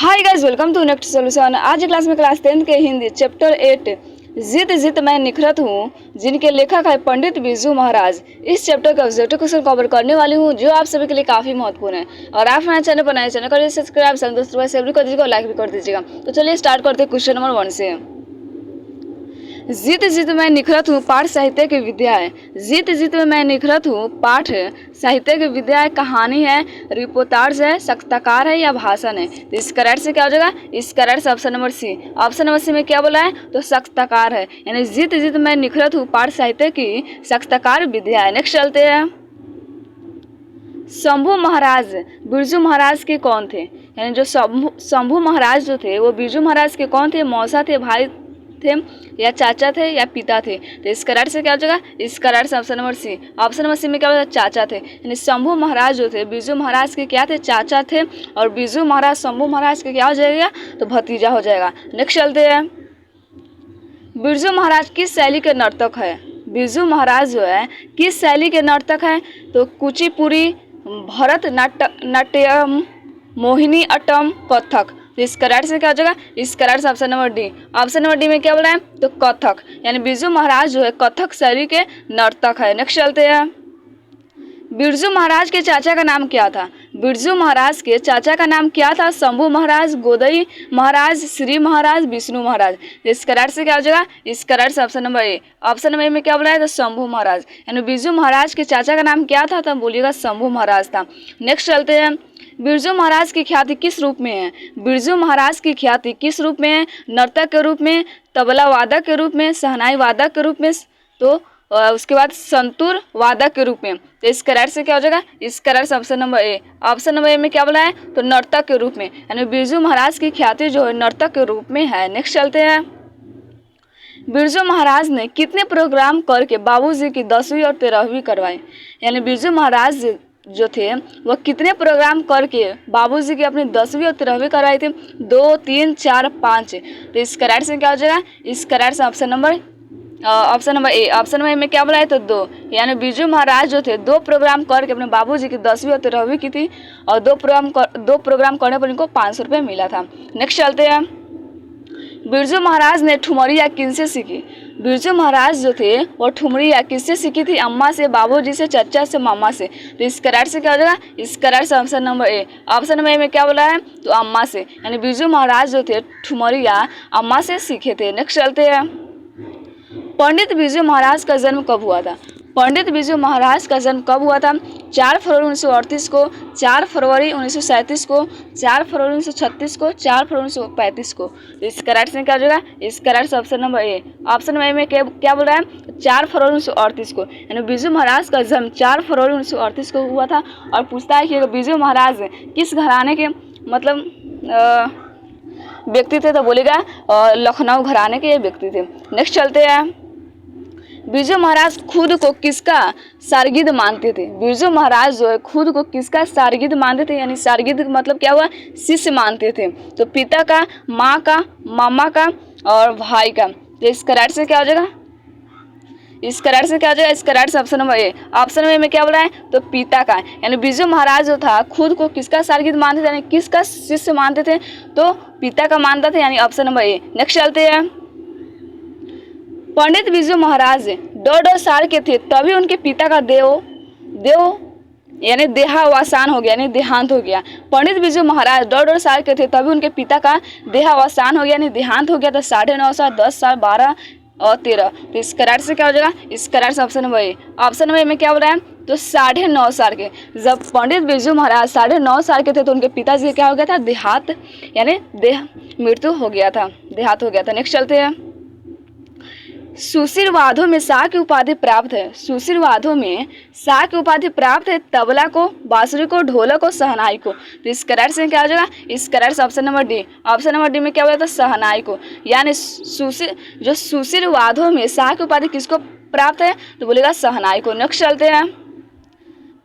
Hi guys, welcome to next solution. आज की class में क्लास 10 के हिंदी चैप्टर 8 जित जित मैं निखरत हूँ, जिनके लेखक है पंडित बिरजू महाराज। इस चैप्टर का ऑब्जेक्टिव क्वेश्चन कवर करने वाली हूँ, जो आप सभी के लिए काफी महत्वपूर्ण है। और आप हमारे चैनल पर नए चैनल कर सब्सक्राइब, दोस्तों से कर दीजिएगा, लाइक भी कर दीजिएगा। तो चलिए स्टार्ट करते हैं क्वेश्चन नंबर 1 से। जित जित मैं निखरत हूँ पाठ साहित्य की विद्या है। जित जित मैं निखरत हूँ पाठ साहित्य की विद्या है। कहानी है, रिपोर्टाज है, साक्षात्कार है या भाषण है। तो इस करेक्ट से क्या हो जाएगा? इस करेक्ट से option number C. Option number C में क्या बोला है? तो साक्षात्कार है, यानी जित जित मैं निखरत हूँ पाठ साहित्य की साक्षात्कार विद्या है। नेक्स्ट चलते हैं। शंभू महाराज बिरजू महाराज के कौन थे? यानी जो शंभू महाराज जो थे वो बिरजू महाराज के कौन थे? मौसा थे, भाई थे, या चाचा थे, या पिता थे। तो इस करार से क्या हो जाएगा? इस करार से option number C. Option number C में क्या होगा? चाचा थे, यानी शंभू महाराज जो थे बिरजू महाराज के क्या थे? चाचा थे। और बिरजू महाराज शंभू महाराज के क्या हो जाएगा? तो भतीजा हो जाएगा। नेक्स्ट चलते हैं। बिरजू महाराज किस शैली के नर्तक है? बिरजू महाराज जो है किस शैली के नर्तक है? तो कुचिपुड़ी, भरतनाट्यम, मोहिनी अट्टम, कथक। तो इस करार से क्या हो जाएगा? इस करार से option number D. Option number D में क्या बोला है? तो कथक, यानी बिरजू महाराज जो है कथक शैली के नर्तक है। नेक्स्ट चलते हैं। बिरजू महाराज के चाचा का नाम क्या था? बिरजू महाराज के चाचा का नाम क्या था? शंभू महाराज, गोदई महाराज, श्री महाराज, विष्णु महाराज। इस करार से क्या हो जाएगा? इस करार से option number A. Option number A में क्या बोला है? तो शंभू महाराज, यानी बिरजू महाराज के चाचा का नाम क्या था? तो बोलिएगा शंभू महाराज था। नेक्स्ट चलते हैं। बिरजू महाराज की ख्याति किस रूप में है? बिरजू महाराज की ख्याति किस रूप में है? नर्तक के रूप में, तबला वादक के रूप में, शहनाई वादक के रूप में, तो उसके बाद संतूर वादक के रूप में। तो इस करार से क्या हो जाएगा? इस करार से option number A. Option number A में क्या बोला है? तो नर्तक के रूप में, यानी बिरजू महाराज की ख्याति जो है नर्तक के रूप में है। नेक्स्ट चलते हैं। बिरजू महाराज ने कितने प्रोग्राम करके बाबूजी की 10वीं और 13वीं करवाई? यानी बिरजू महाराज जो थे वह कितने प्रोग्राम करके बाबूजी की अपनी 10वीं और 13वीं करवाई थी? 2, 3, 4, 5। तो इस करार से क्या हो जाएगा? इस करार से option number A. Option number A में क्या बोला है? तो 2, यानी बिरजू महाराज जो थे 2 प्रोग्राम करके अपने बाबूजी की 10वीं और 13वीं की थी, और 2 प्रोग्राम करने पर इनको 500 रुपये मिला था। नेक्स्ट चलते हैं। बिरजू महाराज ने ठुमरिया किनसे सीखी? बिरजू महाराज जो थे वो ठुमरिया किससे सीखी थी? अम्मा से, बाबूजी से, चचा से, मामा से। तो इस करार से क्या हो जाएगा? इस करार से option number A. Option number A में क्या बोला है? तो अम्मा से, यानी बिरजू महाराज जो थे ठुमरिया अम्मा से सीखे थे। नेक्स्ट चलते हैं। पंडित बिरजू महाराज का जन्म कब हुआ था? पंडित बिरजू महाराज का जन्म कब हुआ था? 4 फरवरी 1938 को, 4 फरवरी 1937 को, 4 फरवरी 1936 को, 4 फरवरी 1935 को। इस करार से क्या हो जाएगा? इस करार से option number A. Option number A में क्या बोल रहा है? 4 फरवरी 1938 को, यानी बिरजू महाराज का जन्म 4 फरवरी 1938 को हुआ था। और पूछता है कि बिरजू महाराज किस घराने के मतलब व्यक्ति थे? तो बोलेगा लखनऊ घराने के व्यक्ति थे। नेक्स्ट चलते हैं। बिरजू महाराज खुद को किसका शागिर्द मानते थे? बिरजू महाराज जो है खुद को किसका शागिर्द मानते थे? यानी शागिर्द मतलब क्या हुआ? शिष्य मानते थे। तो पिता का, माँ का, मामा का और भाई का। तो इस करार से क्या हो जाएगा? इस करार से क्या हो जाएगा? इस करार से option number A. Option number A में क्या बोला है? तो पिता का, यानी बिरजू महाराज जो था खुद को किसका शागिर्द मानते थे, यानी किसका शिष्य मानते थे? तो पिता का मानता था, यानी ऑप्शन नंबर ए। नेक्स्ट चलते हैं। पंडित बिरजू महाराज 1.5 साल के थे तभी उनके पिता का यानी देहावसान हो गया, यानी देहांत हो गया। पंडित बिरजू महाराज 1.5 साल के थे तभी उनके पिता का देहावसान हो गया, यानी देहांत हो गया। तो 9.5 साल, 10 साल, 12 और 13। तो इस करार से क्या हो जाएगा? इस करार से option number A. Option number A में क्या बोल रहा है? तो 9.5 साल के, जब पंडित बिरजू महाराज 9.5 साल के थे तो उनके पिताजी क्या हो गया था? देहात, यानी मृत्यु हो गया था, देहात हो गया था। नेक्स्ट चलते हैं। सुशील वादों में शाह की उपाधि प्राप्त है। सुशील वादों में शाह की उपाधि प्राप्त है तबला को, बांसुरी को, ढोलक को, शहनाई को। तो इस करार से क्या हो जाएगा? इस करार से option number D. Option number D में क्या बोला था? शहनाई को, यानी सुशील वादों में शाह की उपाधि किसको प्राप्त है? तो बोलेगा शहनाई को। नेक्स्ट चलते हैं।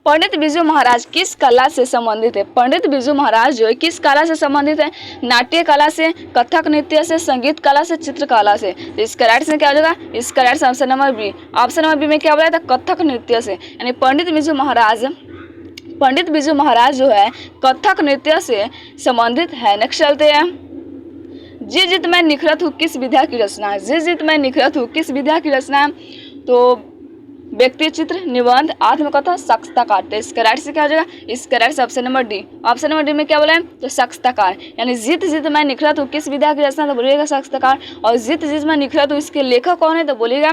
पंडित बिरजू महाराज किस कला से संबंधित है? पंडित बिरजू महाराज जो है किस कला से संबंधित है? नाट्य कला से, कथक नृत्य से, संगीत कला से, चित्रकला से। तो इस करार से क्या हो जाएगा? इस करार से option number B. Option number B में क्या बोला था? कथक नृत्य से, यानी पंडित बिरजू महाराज पंडित बिरजू महाराज जो है कथक नृत्य से संबंधित है। नेक्स्ट चलते हैं। जी जित मैं निखरत हूँ किस विधा की रचना है? जी जित मैं निखरत हूँ किस विधा की रचना है? तो व्यक्ति चित्र, निबंध, आत्मकथा, साक्षात्कार। तो इसका राइट से क्या हो जाएगा? इसका राइट से option number D. Option number D में क्या बोला है? तो साक्षात्कार। यानी जित जित मैं निखरत हूँ किस विधा की रचना, तो बोलिएगा साक्षात्कार। और जित जित मैं निखरत हूँ इसके लेखक कौन है? तो बोलिएगा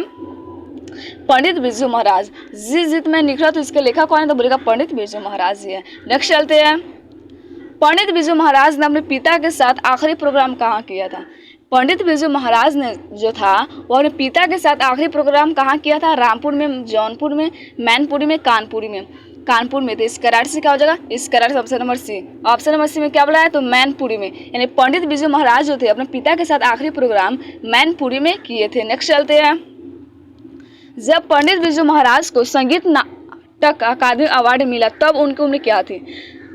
पंडित बिरजू महाराज। जित जित मैं निखरत हूँ इसके लेखक कौन है? तो बोलिएगा पंडित बिरजू महाराज जी है। नेक्स्ट चलते हैं। पंडित बिरजू महाराज ने अपने पिता के साथ आखिरी प्रोग्राम कहाँ किया था? पंडित बिरजू महाराज ने जो था वो अपने पिता के साथ आखिरी प्रोग्राम कहाँ किया था? रामपुर में, जौनपुर में, मैनपुरी में, कानपुरी में। कानपुर में। तो इसका राइट से क्या हो जाएगा? इसका right option number C. Option number C में क्या बोला है? तो मैनपुरी में। यानी पंडित बिरजू महाराज जो थे अपने पिता के साथ आखिरी प्रोग्राम मैनपुरी में किए थे। नेक्स्ट चलते हैं। जब पंडित बिरजू महाराज को संगीत नाटक अकादमी अवार्ड मिला तब उनकी उम्र क्या थी?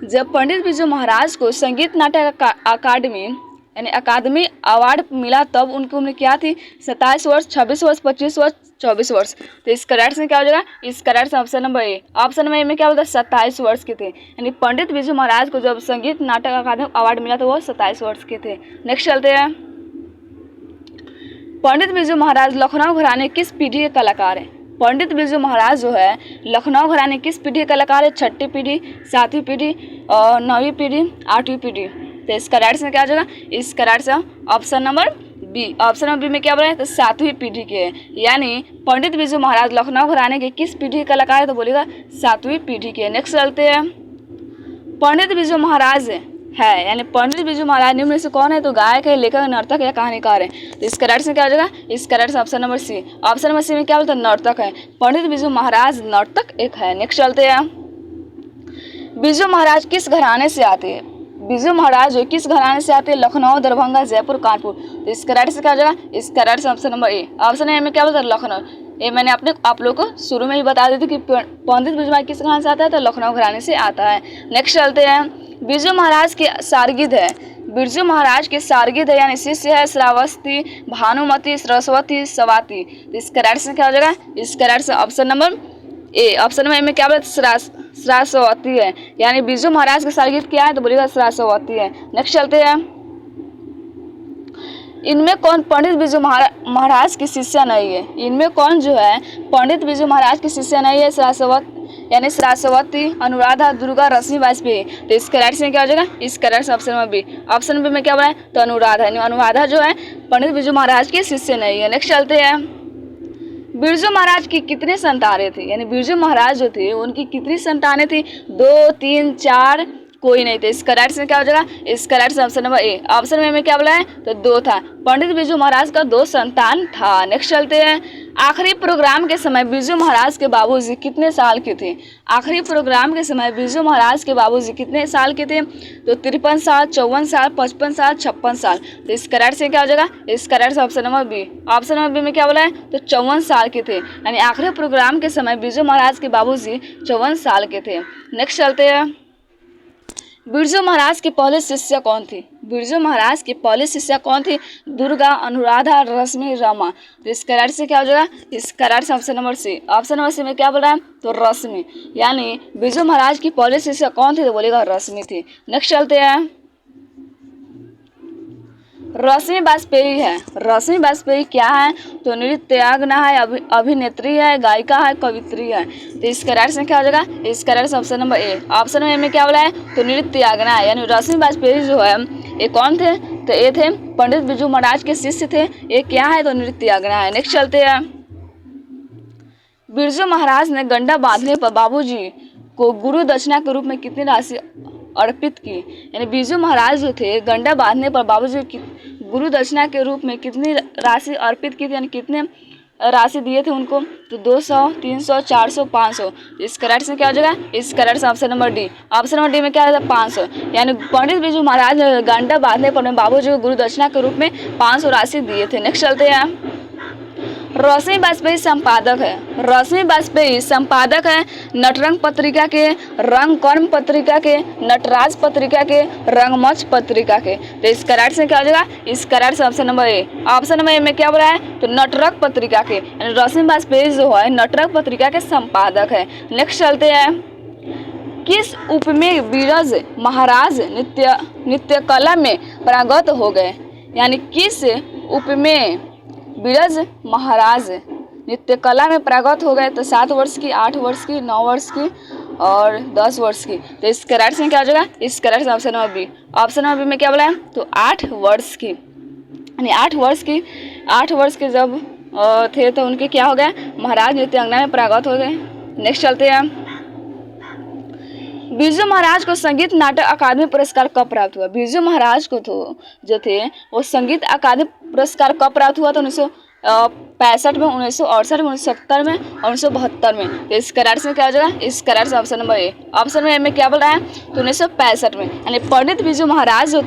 जब पंडित बिरजू महाराज को संगीत नाटक अकादमी यानी अकादमी अवार्ड मिला तब उनकी उम्र क्या थी? 27 वर्ष, 26 वर्ष, 25 वर्ष, 24 वर्ष। तो इसका राइट में क्या हो जाएगा? इसका right option number A. Option number A में क्या बोलता है? 27 वर्ष के थे। यानी पंडित बिरजू महाराज को जब संगीत नाटक अकादमी अवार्ड मिला तो वो 27 वर्ष के थे। नेक्स्ट चलते हैं। पंडित बिरजू महाराज लखनऊ घराने किस पीढ़ी के कलाकार हैं? पंडित बिरजू महाराज जो है लखनऊ घराने किस पीढ़ी के कलाकार है? छठी पीढ़ी, सातवीं पीढ़ी, और 9वीं पीढ़ी, 8वीं पीढ़ी। तो इसका राइट में क्या आ जाएगा? इसका राइट से option number B. Option number B में क्या बोला है? तो 7वीं पीढ़ी के है। यानी पंडित बिरजू महाराज लखनऊ घराने के किस पीढ़ी के कलाकार है? तो बोलेगा 7वीं पीढ़ी के। नेक्स्ट चलते हैं। पंडित बिरजू महाराज है यानी पंडित बिरजू महाराज निम्न में से कौन है? तो गायक है, लेखक, नर्तक या कहानीकार है। तो इसका राइट से क्या हो जाएगा? इसका right option number C. Option number C में क्या बोलता है? नर्तक है। पंडित बिरजू महाराज नर्तक एक है। नेक्स्ट चलते हैं। बिरजू महाराज किस घराने से आते हैं? बिरजू महाराज जो किस घराने से आते हैं? लखनऊ, दरभंगा, जयपुर, कानपुर। तो इसका राइट से क्या हो जाएगा? इसका right option number A. Option A में क्या बोलता है? लखनऊ। ये मैंने आप लोग को शुरू में ही बता दी थी कि पंडित बिरजू महाराज किस घराने से आता है? तो लखनऊ घराने से आता है। नेक्स्ट चलते हैं। बिरजू महाराज के शार्गिद है। बिरजू महाराज के शार्गिद है यानी शिष्य है श्रावस्ती, भानुमति, सरस्वती, सवाती। तो इसका राइट से क्या हो जाएगा? इसका राइट से option number A. Option number A में क्या बोला? सरस्वती है। यानी बिरजू महाराज के शार्गिद क्या है? तो बोलिएगा सरस्वती है। नेक्स्ट चलते हैं। इनमें कौन पंडित बिरजू महाराज की शिष्या नहीं है? इनमें कौन जो है पंडित बिरजू महाराज की शिष्या नहीं है? यानी सरस्वती, अनुराधा, दुर्गा, रश्मि वाजपेयी। तो इसका राइट से क्या हो जाएगा? इसका right option number B. Option B में क्या बोला है? तो अनुराधा है। अनुराधा जो है पंडित बिरजू महाराज के शिष्य नहीं है। नेक्स्ट चलते हैं। बिरजू महाराज की कितने संतानें थी? यानी बिरजू महाराज जो थे उनकी कितनी संतानें थी? 2, 3, 4, कोई नहीं थे। इसका राइट से क्या हो जाएगा? इसका right option number A. Option में क्या बोला है? तो 2 था। पंडित बिरजू महाराज का 2 संतान था। नेक्स्ट चलते हैं। आखिरी प्रोग्राम के समय बिरजू महाराज के बाबूजी कितने साल के थे? आखिरी प्रोग्राम के समय बिरजू महाराज के बाबूजी कितने साल के थे? तो 53 साल, 54 साल, 55 साल, 56 साल। तो इसका राइट से क्या हो जाएगा? इसका right option number B. Option number B में क्या बोला है? तो 54 साल के थे। यानी आखिरी प्रोग्राम के समय बिरजू महाराज के बाबूजी 54 साल के थे। नेक्स्ट चलते हैं। बिरजू महाराज की पहली शिष्या कौन थी? बिरजू महाराज की पहली शिष्या कौन थी? दुर्गा, अनुराधा, रश्मि, रमा। तो इसका राइट से क्या हो जाएगा? इसका right option number C. Option number C में क्या बोल रहा है? तो रश्मि। यानी बिरजू महाराज की पहली शिष्या कौन थी? तो बोलेगा रश्मि थी। नेक्स्ट चलते हैं। रश्मि वाजपेयी है। रश्मि वाजपेयी क्या है? तो नृत्यांगना है, अभिनेत्री है, गायिका है, कवित्री है। तो इसका राइट से क्या हो जाएगा? इसका right option number A. Option A में क्या बोला है? तो नृत्यांगना है। यानी रश्मि वाजपेयी जो है ये कौन थे? तो ये थे पंडित बिरजू महाराज के शिष्य थे। ये क्या है? तो नृत्यांगना है। नेक्स्ट चलते हैं। बिरजू महाराज ने गंडा बांधने पर बाबूजी को गुरु दक्षिणा के रूप में कितनी राशि अर्पित की? यानी बिरजू महाराज जो थे गंडा बांधने पर बाबूजी की गुरु दक्षिणा के रूप में कितनी राशि अर्पित की थी? यानी कितने राशि दिए थे उनको? तो 200, 300, 400, 500। इसका राइट से क्या हो जाएगा? इसका right option number D. Option number D में क्या है? 500। यानी पंडित बिरजू महाराज गंडा बांधने पर बाबूजी को गुरु दक्षिणा के रूप में 500 राशि दिए थे। नेक्स्ट चलते हैं। रश्मि वाजपेयी संपादक है। रश्मि वाजपेयी संपादक है नटरंग पत्रिका के, रंग कर्म पत्रिका के, नटराज पत्रिका के, रंगमंच पत्रिका के। तो इसका राइट से क्या हो जाएगा? इसका right option number A. Option number A में क्या बोला है? तो नटरंग पत्रिका के। रश्मि वाजपेयी जो है नटरंग पत्रिका के संपादक है। नेक्स्ट चलते हैं। किस उप में बिरज महाराज नृत्य कला में पारंगत हो गए? यानी किस उप में बिरज महाराज नृत्य कला में पारंगत हो गए? तो 7 वर्ष की, 8 वर्ष की, 9 वर्ष की और 10 वर्ष की। तो इसका राइट से क्या हो जाएगा? इसका right option number B. Option number B में क्या बोला है? तो 8 वर्ष की, यानी 8 वर्ष के जब थे तो उनके क्या हो गए? महाराज नृत्यांगना में पारंगत हो गए। नेक्स्ट चलते हैं। बिरजू महाराज को संगीत नाटक अकादमी पुरस्कार कब प्राप्त हुआ? बिरजू महाराज को तो जो थे वो संगीत अकादमी पुरस्कार कब प्राप्त हुआ? तो 1965 में, 1968 में, 1970 में और 1972 में। तो इस करार से क्या हो जाएगा? इस करार से option number A. Option number A में क्या बोल रहा है? तो 1965 में, यानी पंडित बिरजू महाराज जो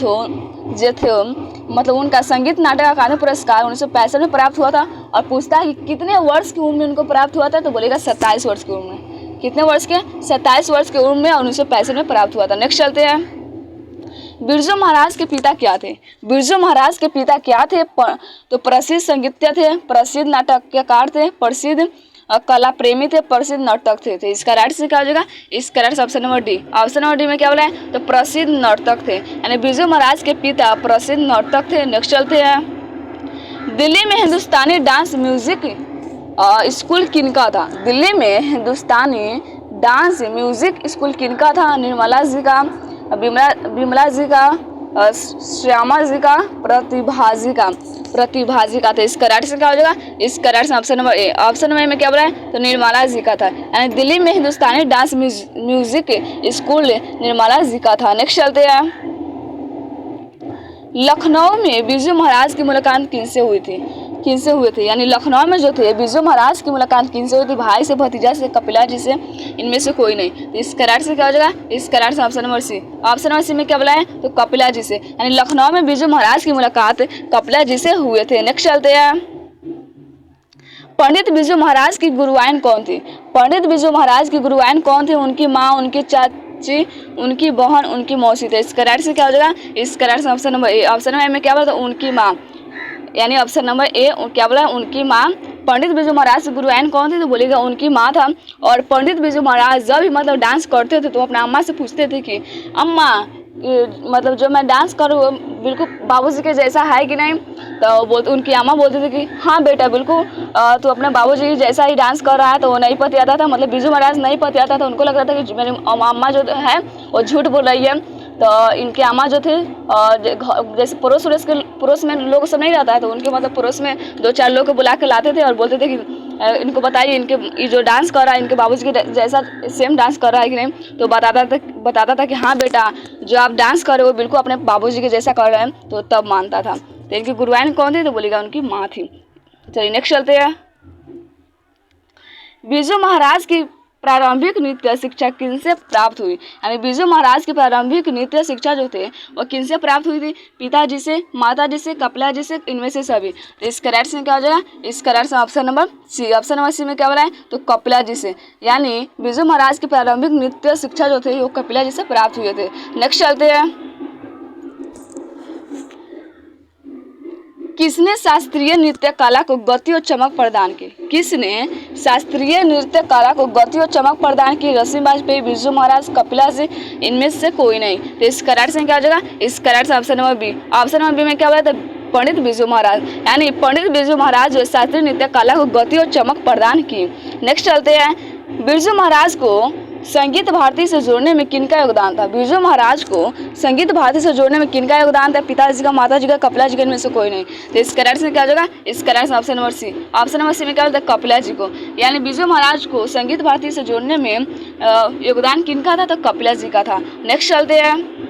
थे मतलब उनका संगीत नाटक अकादमी पुरस्कार 1965 में प्राप्त हुआ था। और पूछता है कि कितने वर्ष की उम्र में उनको प्राप्त हुआ था? तो बोलेगा 27 वर्ष की उम्र में। कितने वर्ष के? 27 वर्ष की उम्र में और 1965 में प्राप्त हुआ था। नेक्स्ट चलते हैं। बिरजू महाराज के पिता क्या थे? बिरजू महाराज के पिता क्या थे? तो प्रसिद्ध संगीतज्ञ थे, प्रसिद्ध नाटककार थे, प्रसिद्ध कला प्रेमी थे, प्रसिद्ध नर्तक थे। तो इसका राइट से क्या हो जाएगा? इसका right option number D. Option number D में क्या बोला है? तो प्रसिद्ध नर्तक थे, यानी बिरजू महाराज के पिता प्रसिद्ध नर्तक थे। नेक्स्ट चलते हैं। दिल्ली में हिंदुस्तानी डांस म्यूजिक स्कूल किनका था? दिल्ली में हिंदुस्तानी डांस म्यूजिक स्कूल किनका था? निर्मला जी का, विमला जी का, श्यामा जी का, प्रतिभा जी का। तो इसका राइट से क्या हो जाएगा? इसका right option number A. Option number A में क्या बोला है? तो निर्मला जी का था, यानी दिल्ली में हिंदुस्तानी dance music school Nirmala ji का था। नेक्स्ट चलते हैं। लखनऊ में बिरजू महाराज की मुलाकात किनसे हुई थी? यानी लखनऊ में जो थे बिरजू महाराज की मुलाकात किनसे हुई थी? भाई से, भतीजा से, कपिला जी से, इनमें से कोई नहीं। तो इसका राइट से क्या हो जाएगा? इसका राइट से option number C. Option number C में क्या बोला है? तो कपिला जी से, यानी लखनऊ में बिरजू महाराज की मुलाकात कपिला जी से हुए थे। नेक्स्ट चलते हैं। पंडित बिरजू महाराज की गुरुआइन कौन थी? पंडित बिरजू महाराज की गुरुआइन कौन थे? उनकी माँ, उनकी चाची, उनकी बहन, उनकी मौसी। तो इसका राइट से क्या हो जाएगा? इसका राइट से option number A. Option number A में क्या बोला? तो उनकी माँ, यानी ऑप्शन नंबर ए क्या बोला? उनकी माँ। पंडित बिरजू महाराज की गुरुआइन कौन थी? तो बोलेगा उनकी माँ था। और पंडित बिरजू महाराज जब भी मतलब डांस करते थे तो अपने अम्मा से पूछते थे कि अम्मा मतलब जो मैं डांस करूँ वो बिल्कुल बाबूजी के जैसा है कि नहीं? तो उनकी अम्मा बोलती थी कि हाँ बेटा बिल्कुल तो अपने बाबूजी जैसा ही डांस कर रहा है। तो वो नहीं पतियाता था, मतलब बिरजू महाराज नहीं पतियाता था। उनको लग रहा था कि मेरी अम्मा जो है वो झूठ बोल रही है। तो इनके अम्मा जो थे जैसे पड़ोस में लोग सब नहीं रहता है, तो उनके मतलब पड़ोस में 2-4 लोग को बुला के लाते थे और बोलते थे कि इनको बताइए इनके ये जो डांस कर रहा है इनके बाबूजी के जैसा सेम डांस कर रहा है कि नहीं? तो बताता था कि हाँ बेटा जो आप डांस कर रहे हो बिल्कुल अपने बाबूजी के जैसा कर रहे हैं। तो तब मानता था। तो इनकी गुरुआइन कौन थी? तो बोलेगा उनकी माँ थी। चलिए नेक्स्ट चलते हैं। बिरजू महाराज की प्रारंभिक नृत्य शिक्षा किनसे प्राप्त हुई? यानी बिरजू महाराज की प्रारंभिक नृत्य शिक्षा जो थे वो किनसे प्राप्त हुई थी? पिताजी से, माताजी से, कपिला जी से, इनमें से सभी। तो इस करेक्ट से क्या हो जाएगा? इस करेक्ट से option number C. Option number C में क्या बोला है? तो कपिला जी से, यानी बिरजू महाराज की प्रारंभिक नृत्य शिक्षा जो थे वो कपिला जी से प्राप्त हुए थे। नेक्स्ट चलते हैं। किसने शास्त्रीय नृत्य कला को गति और चमक प्रदान की? किसने शास्त्रीय नृत्य कला को गति और चमक प्रदान की? रसीम वाजपेयी, बिरजू महाराज, कपिला जी, इनमें से कोई नहीं। तो इस करेक्ट से क्या हो जाएगा? इस करेक्ट से option number B. Option number B में क्या बोला था? पंडित बिरजू महाराज, यानी पंडित बिरजू महाराज जो शास्त्रीय नृत्य कला को गति और चमक प्रदान की। नेक्स्ट चलते हैं। बिरजू महाराज को संगीत भारती से जोड़ने में किनका योगदान था? बिरजू महाराज को संगीत भारती से जोड़ने में किनका योगदान था? पिताजी का, माताजी का, कपिला जी का, इनमें से कोई नहीं। तो इस करेक्ट से क्या हो जाएगा? इस करेक्ट से option number C. Option number C में क्या होता है? कपिला जी को, यानी बिरजू महाराज को संगीत भारती से जोड़ने में योगदान किनका था? तो कपिला जी का था। नेक्स्ट चलते हैं।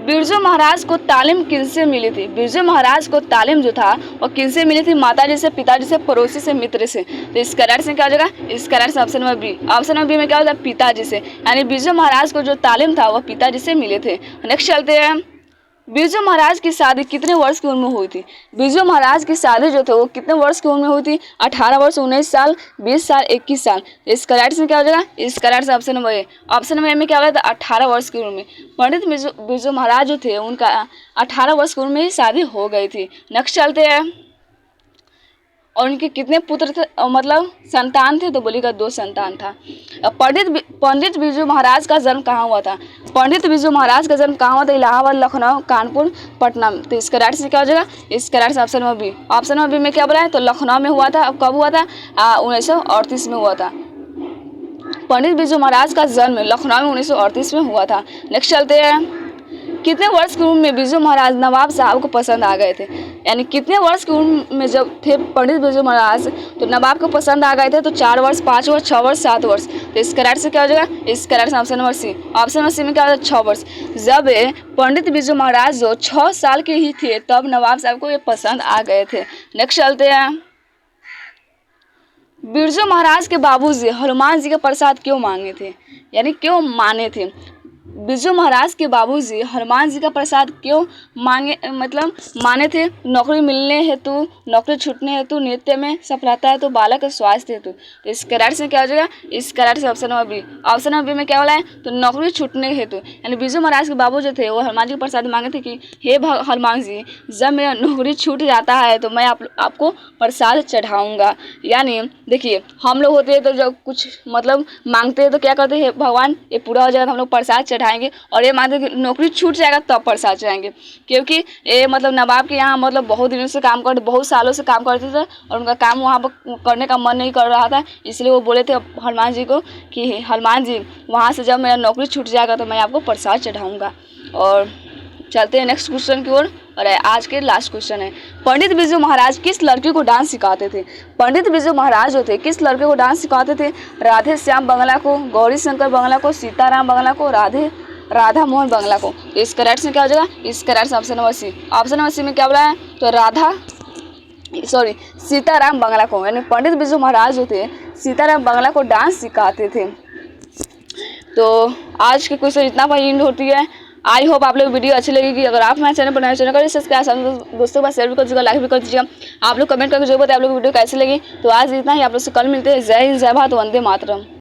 बिरजू महाराज को तालीम किनसे मिली थी? बिरजू महाराज को तालीम जो था वो किनसे मिली थी? माताजी से, पिताजी से, पड़ोसी से, मित्र से। तो इस करेक्ट से क्या हो जाएगा? इस करेक्ट से option number B. Option number B में क्या होता है? पिताजी से, यानी बिरजू महाराज को जो तालीम था वो पिताजी से मिले थे। नेक्स्ट चलते हैं। बिरजू महाराज की शादी कितने वर्ष की उम्र में हुई थी? बिरजू महाराज की शादी जो थे वो कितने वर्ष की उम्र में हुई थी? 18 वर्ष, 19 साल, 20 साल, 21 साल। इस करेक्ट में क्या हो जाएगा? इस करेक्ट से option number A. Option number A में क्या होगा? 18 वर्ष की उम्र में। पंडित बिरजू महाराज जो थे उनका 18 वर्ष की उम्र में ही शादी हो गई थी। नेक्स्ट चलते हैं। और उनके कितने पुत्र थे, मतलब संतान थे? तो बोलिएगा 2 संतान था। अब पंडित बिरजू महाराज का जन्म कहाँ हुआ था? पंडित बिरजू महाराज का जन्म कहाँ हुआ था? इलाहाबाद, लखनऊ, कानपुर, पटना। तो इसका राइट से क्या हो जाएगा? इसका राइट से option number B. Option number B में क्या बोला है? तो लखनऊ में हुआ था। अब कब हुआ था? 1938 में हुआ था। पंडित बिरजू महाराज का जन्म लखनऊ में 1938 में हुआ था। नेक्स्ट चलते हैं। कितने वर्ष की उम्र में बिरजू महाराज नवाब साहब को पसंद आ गए थे? यानी कितने वर्ष की उम्र में जब थे पंडित बिरजू महाराज तो नवाब को पसंद आ गए थे? तो 4 वर्ष, 5 वर्ष, 6 वर्ष, 7 वर्ष। तो इसका राइट से क्या हो जाएगा? इसका राइट से option number C. Option number C में क्या हो जाएगा? 6 वर्ष। जब पंडित बिरजू महाराज जो 6 साल के ही थे तब नवाब साहब को ये पसंद आ गए थे। नेक्स्ट चलते हैं। बिरजू महाराज के बाबूजी हनुमान जी का प्रसाद क्यों मांगे थे? यानी क्यों माने थे? बिरजू महाराज के बाबूजी हनुमान जी का प्रसाद क्यों माने थे? नौकरी मिलने हेतु, नौकरी छूटने हेतु, नृत्य में सफलता हेतु, बालक के स्वास्थ्य हेतु। तो इसका राइट से क्या हो जाएगा? इसका राइट से option number B. Option number B में क्या बोला है? तो नौकरी छूटने हेतु। यानी बिरजू महाराज के बाबू जो थे वो हनुमान जी का प्रसाद मांगे थे कि हे हनुमान जी, जब मेरा नौकरी छूट जाता है तो मैं आपको प्रसाद चढ़ाऊँगा। यानी देखिए, हम लोग होते हैं तो जब कुछ मांगते हैं तो क्या करते हैं? भगवान ये पूरा हो जाएगा तो हम लोग प्रसाद चढ़ाएंगे, और ये मानते कि नौकरी छूट जाएगा तब प्रसाद चढ़ाएंगे। क्योंकि ये नवाब के यहाँ बहुत दिनों से काम करते, बहुत सालों से काम करते थे और उनका काम वहाँ पर करने का मन नहीं कर रहा था, इसलिए वो बोले थे हनुमान जी को कि हनुमान जी, वहाँ से जब मेरा नौकरी छूट जाएगा तो मैं आपको प्रसाद चढ़ाऊँगा। और चलते हैं नेक्स्ट क्वेश्चन की ओर, और आज के लास्ट क्वेश्चन है, पंडित बिरजू महाराज किस लड़के को डांस सिखाते थे? पंडित बिरजू महाराज जो थे किस लड़के को डांस सिखाते थे? राधे श्याम बंगला को, गौरी शंकर बंगला को, सीताराम बंगला को, राधा मोहन बंगला को। तो इसका राइट से क्या हो जाएगा? इसका राइट से option number C. Option number C में क्या बोला है? तो सीताराम बंगला को। यानी पंडित बिरजू महाराज जो थे सीताराम बंगला को डांस सिखाते थे। तो आज के क्वेश्चन इतना पर एंड होती है। आई होप आप लोग वीडियो अच्छी लगेगी। अगर आप हमारे चैनल पर नए चैनल करें सब्सक्राइब, दोस्तों के पास शेयर भी कर दीजिएगा, लाइक भी कर दीजिएगा। आप लोग कमेंट करके जो बताए आप लोग वीडियो कैसे लगी। तो आज इतना ही, आप लोग से कल मिलते हैं। जय हिंद, जय भारत, वंदे मातरम।